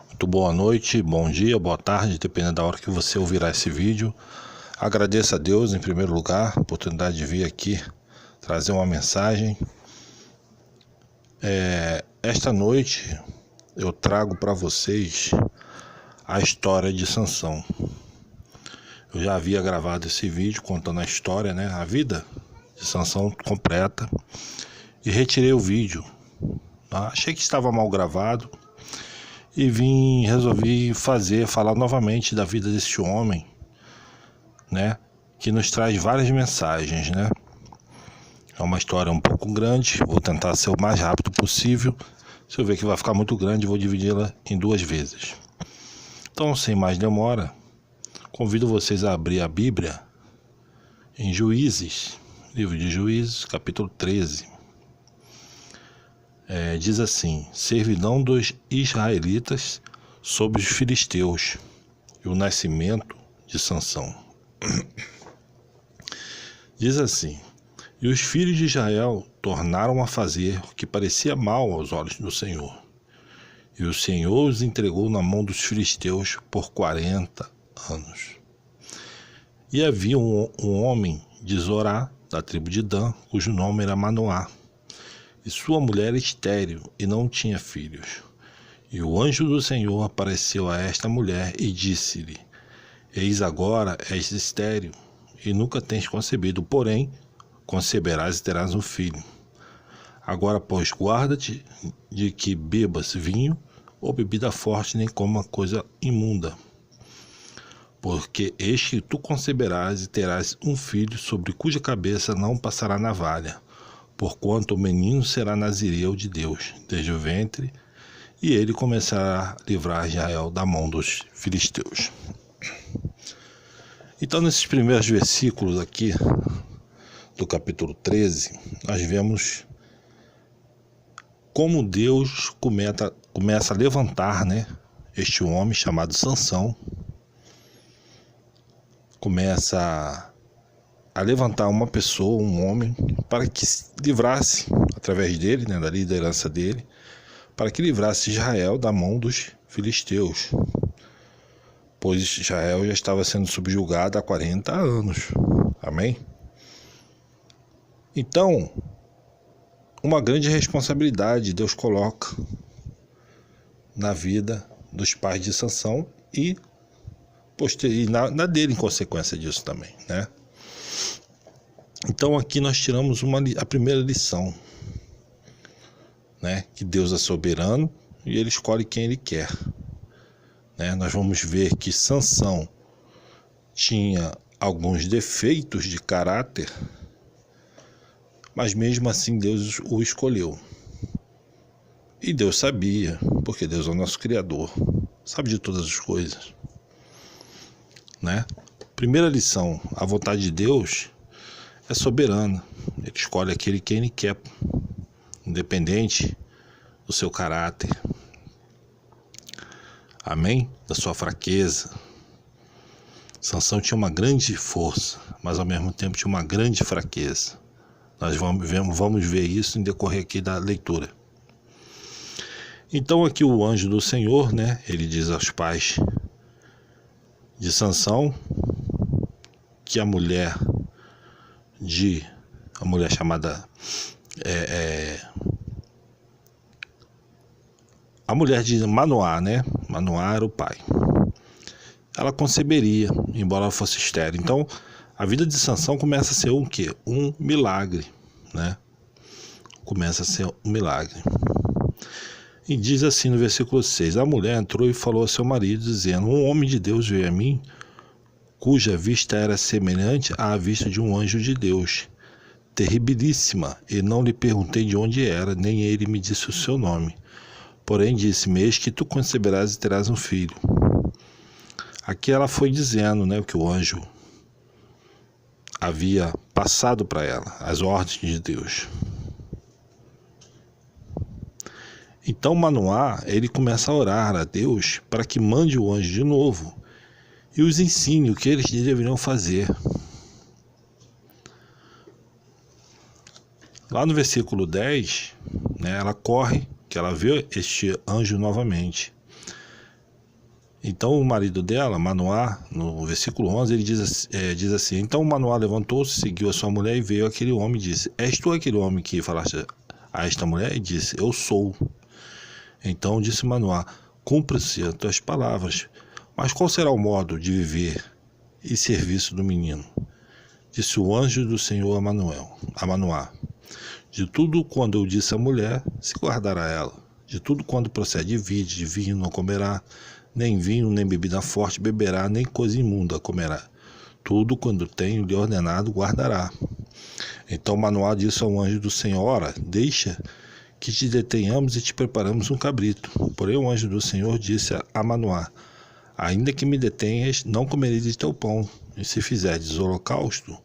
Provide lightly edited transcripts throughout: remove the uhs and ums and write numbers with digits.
Muito boa noite, bom dia, boa tarde, dependendo da hora que você ouvirá esse vídeo. Agradeço a Deus em primeiro lugar, a oportunidade de vir aqui trazer uma mensagem. Esta noite eu trago para vocês a história de Sansão. Eu já havia gravado esse vídeo contando a história, a vida de Sansão completa, e retirei o vídeo. Achei que estava mal gravado e resolvi falar novamente da vida desse homem, que nos traz várias mensagens, É uma história um pouco grande, vou tentar ser o mais rápido possível. Se eu ver que vai ficar muito grande, vou dividi-la em 2 vezes. Então, sem mais demora, convido vocês a abrir a Bíblia em Juízes, livro de Juízes, capítulo 13. Diz assim: servidão dos israelitas sobre os filisteus e o nascimento de Sansão. Diz assim: e os filhos de Israel tornaram a fazer o que parecia mal aos olhos do Senhor. E o Senhor os entregou na mão dos filisteus por 40 anos. E havia um homem de Zorá, da tribo de Dan, cujo nome era Manoá. E sua mulher era estéril e não tinha filhos. E o anjo do Senhor apareceu a esta mulher e disse-lhe: eis agora és estéril e nunca tens concebido, porém conceberás e terás um filho. Agora, pois, guarda-te de que bebas vinho ou bebida forte, nem coma coisa imunda. Porque este tu conceberás e terás um filho, sobre cuja cabeça não passará navalha, porquanto o menino será nazireu de Deus desde o ventre, e ele começará a livrar Israel da mão dos filisteus. Então, nesses primeiros versículos aqui do capítulo 13, nós vemos como Deus começa a levantar, este homem chamado Sansão. Começa a levantar uma pessoa, um homem, para que se livrasse, através dele, da liderança dele, para que livrasse Israel da mão dos filisteus, pois Israel já estava sendo subjugado há 40 anos. Amém? Então, uma grande responsabilidade Deus coloca na vida dos pais de Sansão e na dele, em consequência disso também, Então aqui nós tiramos a primeira lição, que Deus é soberano e Ele escolhe quem Ele quer, Nós vamos ver que Sansão tinha alguns defeitos de caráter, mas mesmo assim Deus o escolheu. E Deus sabia, porque Deus é o nosso Criador, sabe de todas as coisas, Primeira lição: a vontade de Deus é soberana. Ele escolhe aquele que Ele quer, independente do seu caráter, amém? Da sua fraqueza. Sansão tinha uma grande força, mas ao mesmo tempo tinha uma grande fraqueza. Nós vamos ver isso em decorrer aqui da leitura. Então aqui o anjo do Senhor, ele diz aos pais de Sansão que a mulher chamada a mulher de Manoá, Manoá era o pai. Ela conceberia, embora ela fosse estéril. Então, a vida de Sansão começa a ser um quê? Um milagre, Começa a ser um milagre. E diz assim no versículo 6: a mulher entrou e falou ao seu marido, dizendo: um homem de Deus veio a mim, cuja vista era semelhante à vista de um anjo de Deus, terribilíssima, e não lhe perguntei de onde era, nem ele me disse o seu nome. Porém disse-me: eis que tu conceberás e terás um filho. Aqui ela foi dizendo, que o anjo havia passado para ela, as ordens de Deus. Então Manoá, ele começa a orar a Deus para que mande o anjo de novo e os ensine o que eles deveriam fazer. Lá no versículo 10, ela corre, que ela vê este anjo novamente. Então o marido dela, Manoá, no versículo 11, ele diz assim: então Manoá levantou-se, seguiu a sua mulher e veio aquele homem e disse: és tu aquele homem que falaste a esta mulher? E disse: eu sou. Então disse Manoá: cumpra-se as tuas palavras, mas qual será o modo de viver e serviço do menino? Disse o anjo do Senhor a Manoá: de tudo quando eu disse à mulher, se guardará ela. De tudo quando procede de vinho não comerá, nem vinho, nem bebida forte beberá, nem coisa imunda comerá. Tudo quando tenho lhe ordenado, guardará. Então Manoá disse ao anjo do Senhor: ora, deixa que te detenhamos e te preparamos um cabrito. Porém o anjo do Senhor disse a Manoá: ainda que me detenhas, não comerei de teu pão, e se fizerdes holocausto,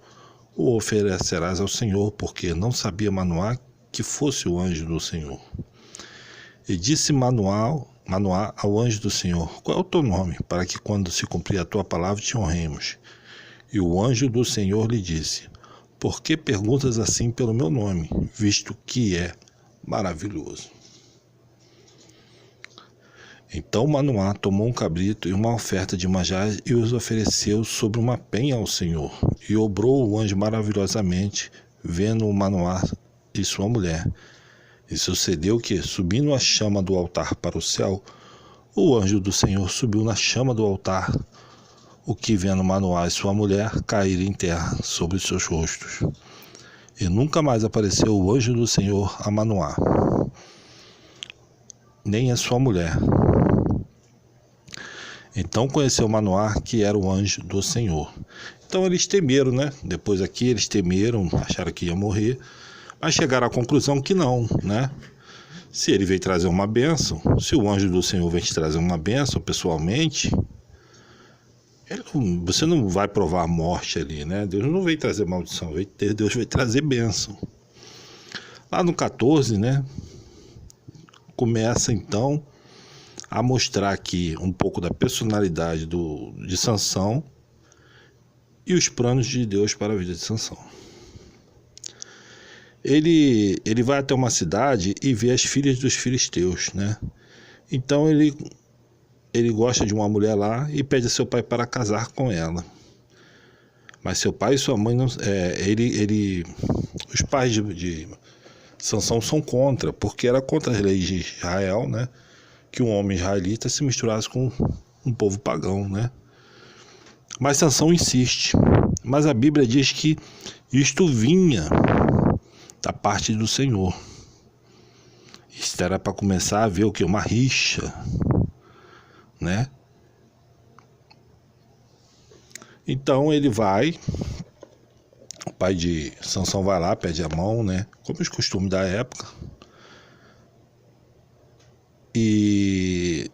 o oferecerás ao Senhor, porque não sabia Manoá que fosse o anjo do Senhor. E disse Manoá ao anjo do Senhor: qual é o teu nome, para que quando se cumprir a tua palavra te honremos? E o anjo do Senhor lhe disse: por que perguntas assim pelo meu nome, visto que é maravilhoso? Então Manoá tomou um cabrito e uma oferta de manjar e os ofereceu sobre uma penha ao Senhor. E obrou o anjo maravilhosamente, vendo o Manoá e sua mulher. E sucedeu que, subindo a chama do altar para o céu, o anjo do Senhor subiu na chama do altar, o que, vendo Manoá e sua mulher, caíram em terra sobre os seus rostos. E nunca mais apareceu o anjo do Senhor a Manoá, nem a sua mulher. Então conheceu Manoá que era o anjo do Senhor. Então eles temeram, né? Depois aqui eles temeram, acharam que ia morrer, mas chegaram à conclusão que não, né? Se ele veio trazer uma bênção, se o anjo do Senhor vem te trazer uma bênção pessoalmente, você não vai provar a morte ali, né? Deus não veio trazer maldição, Deus veio trazer bênção. Lá no 14, né? Começa então a mostrar aqui um pouco da personalidade de Sansão e os planos de Deus para a vida de Sansão. Ele vai até uma cidade e vê as filhas dos filisteus, né? Então ele gosta de uma mulher lá e pede a seu pai para casar com ela. Mas seu pai e sua mãe não, os pais de Sansão são contra, porque era contra as leis de Israel, né? Que um homem israelita se misturasse com um povo pagão, né? Mas Sansão insiste. Mas a Bíblia diz que isto vinha da parte do Senhor. Isto era para começar a ver o que? Uma rixa, né? Então ele vai, o pai de Sansão vai lá, pede a mão, né? Como os costumes da época. E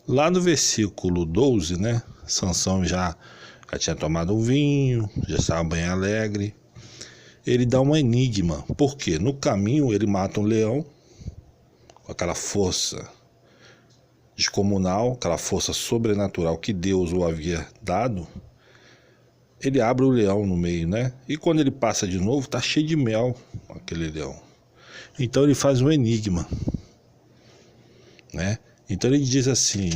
lá no versículo 12, né? Sansão já tinha tomado um vinho, já estava bem alegre. Ele dá um enigma, porque no caminho ele mata um leão, com aquela força descomunal, aquela força sobrenatural que Deus o havia dado. Ele abre o leão no meio, né? E quando ele passa de novo, tá cheio de mel aquele leão. Então ele faz um enigma, né? Então ele diz assim: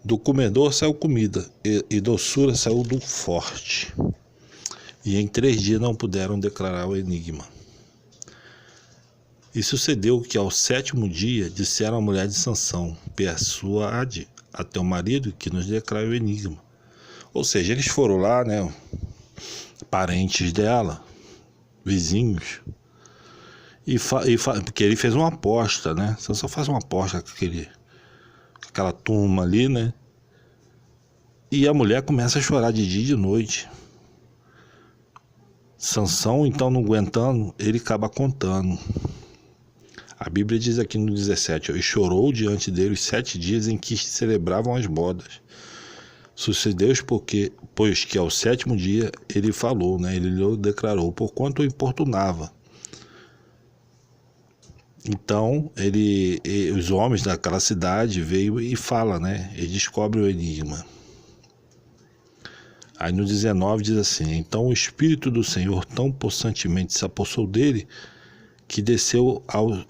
do comedor saiu comida, e doçura saiu do forte. E em 3 dias não puderam declarar o enigma. E sucedeu que ao 7º dia disseram à mulher de Sansão: persuade a teu marido que nos declare o enigma. Ou seja, eles foram lá, né? Parentes dela, vizinhos, porque ele fez uma aposta, né? Sansão faz uma aposta com aquela turma ali, né? E a mulher começa a chorar de dia e de noite. Sansão, então, não aguentando, ele acaba contando. A Bíblia diz aqui no 17: e chorou diante dele os 7 dias em que se celebravam as bodas. Sucedeu pois que ao 7º dia ele falou, né? Ele lhe declarou, porquanto o importunava. Então, os homens daquela cidade veio e fala, né? Ele descobre o enigma. Aí no 19 diz assim: então o Espírito do Senhor tão possantemente se apossou dele, que desceu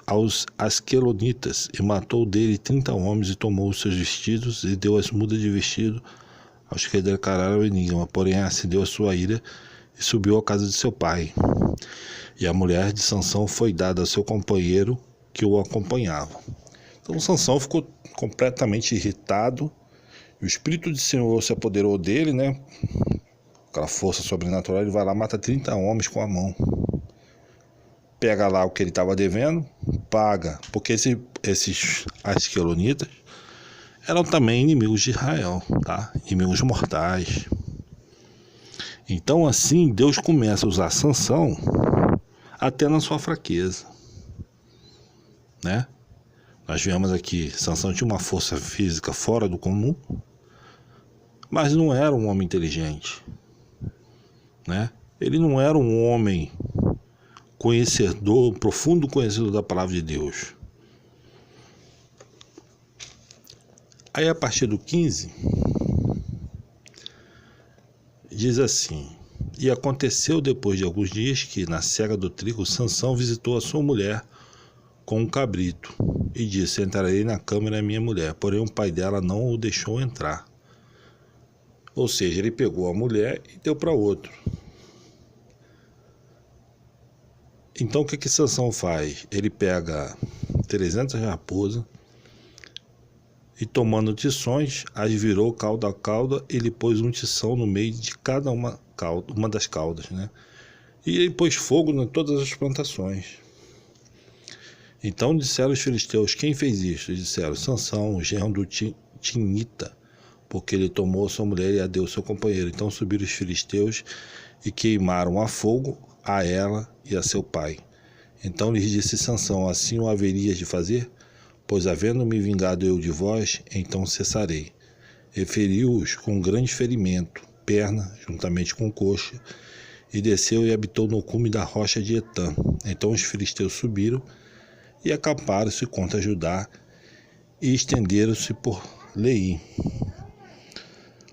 aos Asquelonitas e matou dele 30 homens e tomou os seus vestidos e deu as mudas de vestido aos que declararam o enigma. Porém acendeu a sua ira e subiu à casa de seu pai. E a mulher de Sansão foi dada ao seu companheiro que o acompanhava. Então Sansão ficou completamente irritado. O Espírito do Senhor se apoderou dele, né? Aquela força sobrenatural, ele vai lá e mata 30 homens com a mão. Pega lá o que ele estava devendo, paga. Porque esses asquelonitas eram também inimigos de Israel, tá? Inimigos mortais. Então assim Deus começa a usar Sansão até na sua fraqueza, né? Nós vemos aqui, Sansão tinha uma força física fora do comum, mas não era um homem inteligente, né? Ele não era um homem conhecedor, profundo conhecedor da palavra de Deus. Aí a partir do 15 diz assim: e aconteceu depois de alguns dias que na cega do trigo Sansão visitou a sua mulher com um cabrito e disse: entrarei na câmara da minha mulher. Porém o pai dela não o deixou entrar. Ou seja, ele pegou a mulher e deu para outro. Então o que Sansão faz? Ele pega 300 raposas e, tomando tições, as virou cauda a cauda e lhe pôs um tição no meio de cada uma das caudas, né? E ele pôs fogo em todas as plantações. Então disseram os filisteus: quem fez isso? E disseram: Sansão, o genro do Tinita, porque ele tomou sua mulher e a deu ao seu companheiro. Então subiram os filisteus e queimaram a fogo a ela e a seu pai. Então lhes disse Sansão: assim o haverias de fazer? Pois havendo me vingado eu de vós, então cessarei. E feriu-os com grande ferimento, perna, juntamente com coxa, e desceu e habitou no cume da rocha de Etã. Então os filisteus subiram e acamparam-se contra Judá e estenderam-se por Leí.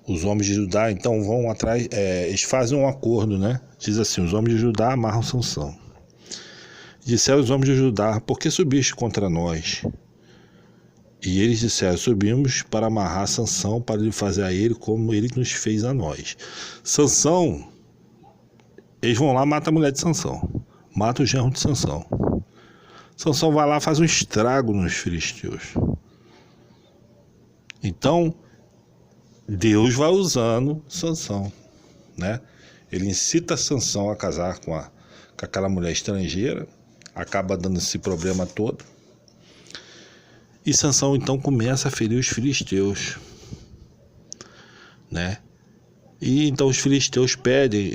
Os homens de Judá então vão atrás, eles fazem um acordo, né? Diz assim: os homens de Judá amarram Sansão. Disseram os homens de Judá: por que subiste contra nós? E eles disseram: subimos para amarrar Sansão, para lhe fazer a ele como ele nos fez a nós. Sansão, eles vão lá e matam a mulher de Sansão, matam o genro de Sansão. Sansão vai lá e faz um estrago nos filisteus. Então Deus vai usando Sansão, né? Ele incita Sansão a casar com aquela mulher estrangeira, acaba dando esse problema todo. E Sansão então começa a ferir os filisteus, né? E então os filisteus pedem,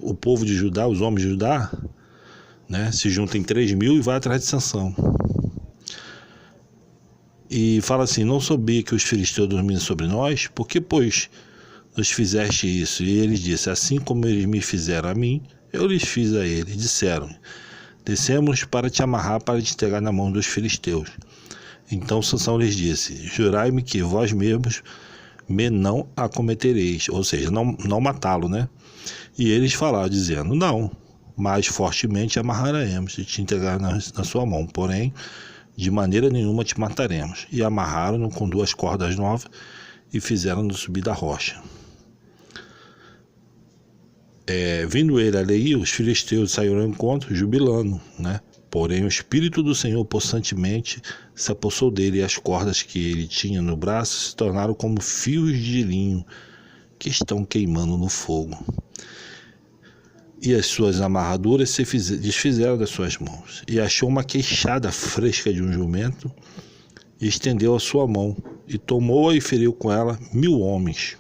o povo de Judá, os homens de Judá, né, se juntam em 3.000 e vai atrás de Sansão. E fala assim: não sabia que os filisteus dormiam sobre nós? Por que, pois, nos fizeste isso? E eles disseram: assim como eles me fizeram a mim, eu lhes fiz a eles. Disseram: descemos para te amarrar, para te entregar na mão dos filisteus. Então Sansão lhes disse: jurai-me que vós mesmos me não acometereis, ou seja, não matá-lo, né? E eles falaram, dizendo: não, mas fortemente amarraremos e te entregar na sua mão, porém de maneira nenhuma te mataremos. E amarraram-no com 2 cordas novas e fizeram-no subir da rocha. Vindo ele a Leí, os filisteus saíram ao encontro, jubilando, né? Porém o Espírito do Senhor possantemente se apossou dele, e as cordas que ele tinha no braço se tornaram como fios de linho que estão queimando no fogo. E as suas amarraduras se desfizeram das suas mãos. E achou uma queixada fresca de um jumento, e estendeu a sua mão, e tomou-a e feriu com ela 1.000 homens.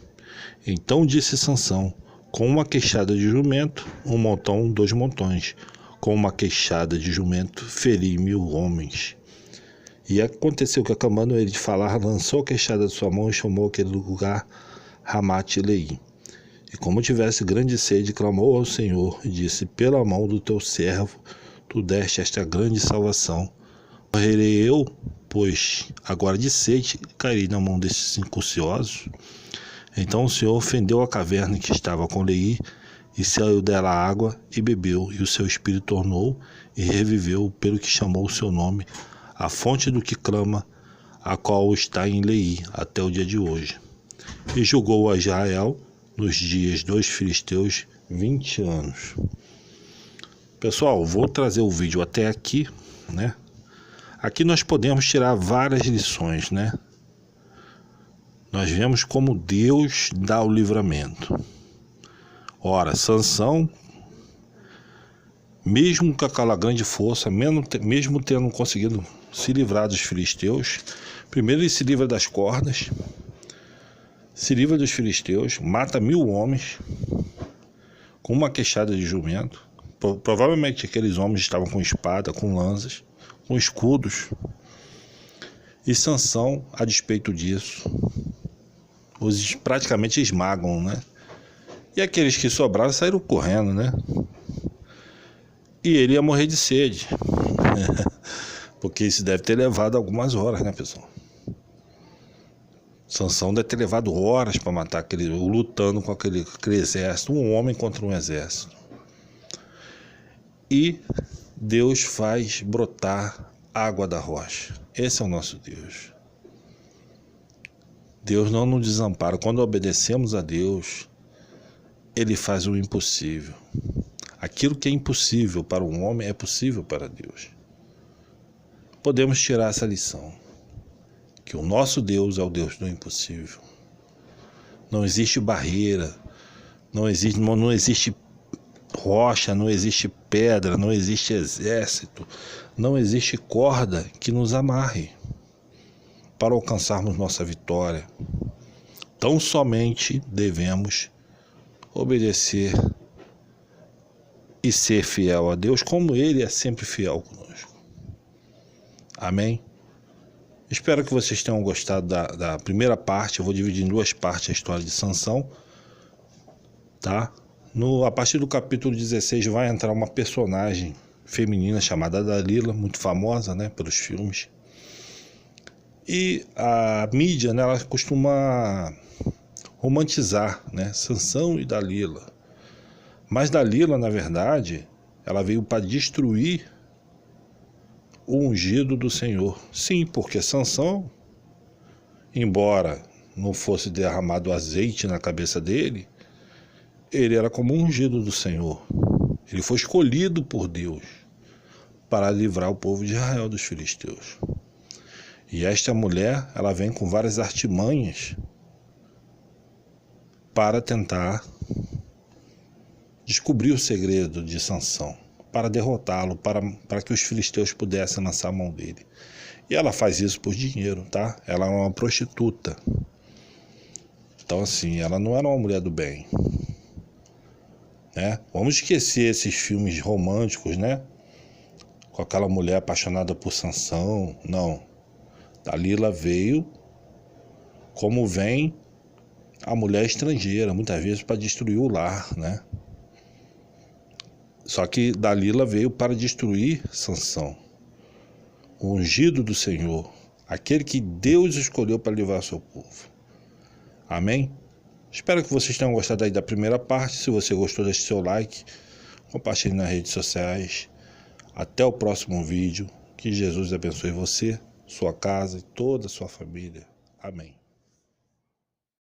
Então disse Sansão: com uma queixada de jumento, 1 montão, 2 montões. Com uma queixada de jumento, feri 1.000 homens. E aconteceu que, acabando ele de falar, lançou a queixada de sua mão e chamou aquele lugar Ramate-Leí. E como tivesse grande sede, clamou ao Senhor e disse: pela mão do teu servo, tu deste esta grande salvação. Morrerei eu, pois agora de sede cairei na mão desses incursiosos? Então o Senhor fendeu a caverna que estava com Leí, E saiu dela água e bebeu, e o seu espírito tornou e reviveu, pelo que chamou o seu nome, a fonte do que clama, a qual está em Leí até o dia de hoje. E julgou a Israel nos dias dos filisteus 20 anos. Pessoal, vou trazer o vídeo até aqui, né? Aqui nós podemos tirar várias lições, né? Nós vemos como Deus dá o livramento. Ora, Sansão, mesmo com aquela grande força, mesmo tendo conseguido se livrar dos filisteus, primeiro ele se livra das cordas, se livra dos filisteus, mata 1000 homens com uma queixada de jumento. Provavelmente aqueles homens estavam com espada, com lanças, com escudos. E Sansão, a despeito disso, os praticamente esmagam, né? E aqueles que sobraram saíram correndo, né? E ele ia morrer de sede. Porque isso deve ter levado algumas horas, né, pessoal? Sansão deve ter levado horas para matar lutando com aquele exército, um homem contra um exército. E Deus faz brotar água da rocha. Esse é o nosso Deus. Deus não nos desampara. Quando obedecemos a Deus, Ele faz o impossível. Aquilo que é impossível para um homem é possível para Deus. Podemos tirar essa lição, que o nosso Deus é o Deus do impossível. Não existe barreira, não existe rocha, não existe pedra, não existe exército, não existe corda que nos amarre para alcançarmos nossa vitória. Tão somente devemos obedecer e ser fiel a Deus, como Ele é sempre fiel conosco. Amém? Espero que vocês tenham gostado da primeira parte. Eu vou dividir em 2 partes a história de Sansão, tá? A partir do capítulo 16 vai entrar uma personagem feminina chamada Dalila, muito famosa, né, pelos filmes. E a mídia, né, ela costuma romantizar, né, Sansão e Dalila. Mas Dalila, na verdade, ela veio para destruir o ungido do Senhor. Sim, porque Sansão, embora não fosse derramado azeite na cabeça dele, ele era como um ungido do Senhor. Ele foi escolhido por Deus para livrar o povo de Israel dos filisteus. E esta mulher, ela vem com várias artimanhas para tentar descobrir o segredo de Sansão, para derrotá-lo, para que os filisteus pudessem lançar a mão dele. E ela faz isso por dinheiro, tá? Ela é uma prostituta. Então, assim, ela não era uma mulher do bem, né? Vamos esquecer esses filmes românticos, né? Com aquela mulher apaixonada por Sansão. Não. Dalila veio como vem a mulher estrangeira, muitas vezes para destruir o lar, né? Só que Dalila veio para destruir Sansão, o ungido do Senhor, aquele que Deus escolheu para livrar seu povo. Amém? Espero que vocês tenham gostado aí da primeira parte. Se você gostou, deixe seu like, compartilhe nas redes sociais. Até o próximo vídeo. Que Jesus abençoe você, sua casa e toda a sua família. Amém.